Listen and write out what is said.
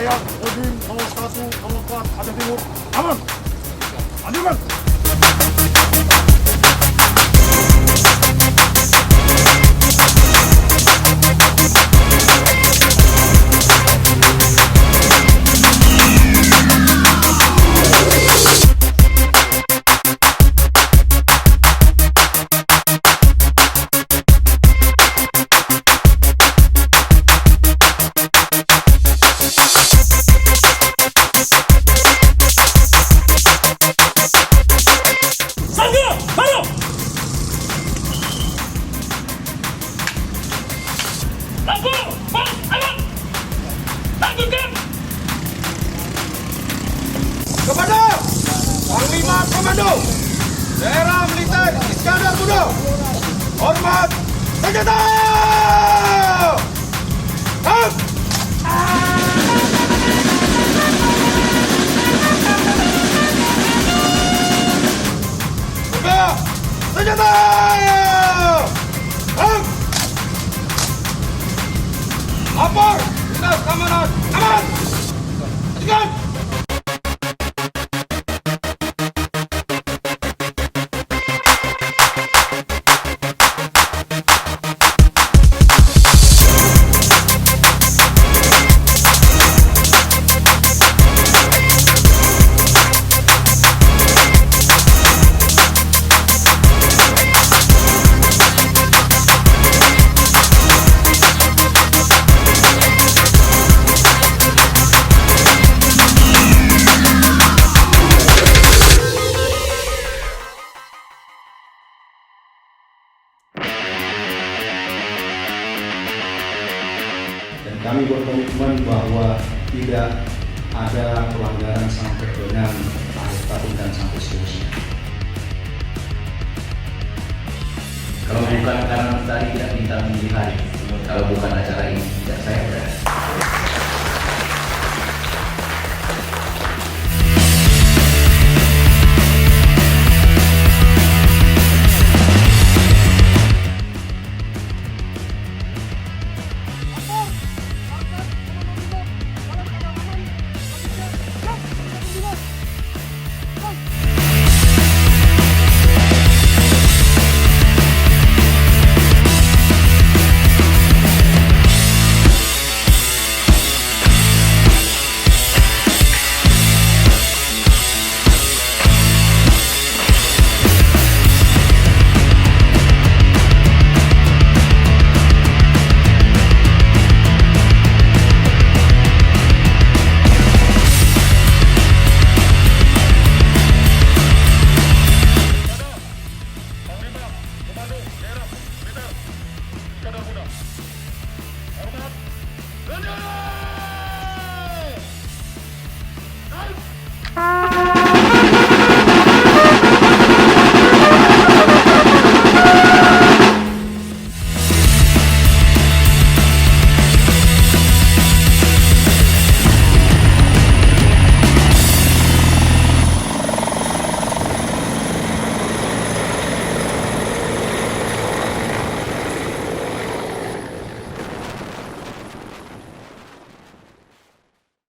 wilayah Kodim 0104 Aceh Timur. Aman. Lanjutkan. Kepada Panglima Komando Daerah Militer Iskandar Muda, hormat senjata! Up! Buka senjata! Up! Lapor, dinas keamanan, aman! Lanjutkan! Kami berkomitmen bahwa tidak ada pelanggaran sampai dengan akhir tahun dan sampai seterusnya. Kalau bukan karena tadi tidak minta memilih hari, kalau bukan acara ini, tidak saya berada.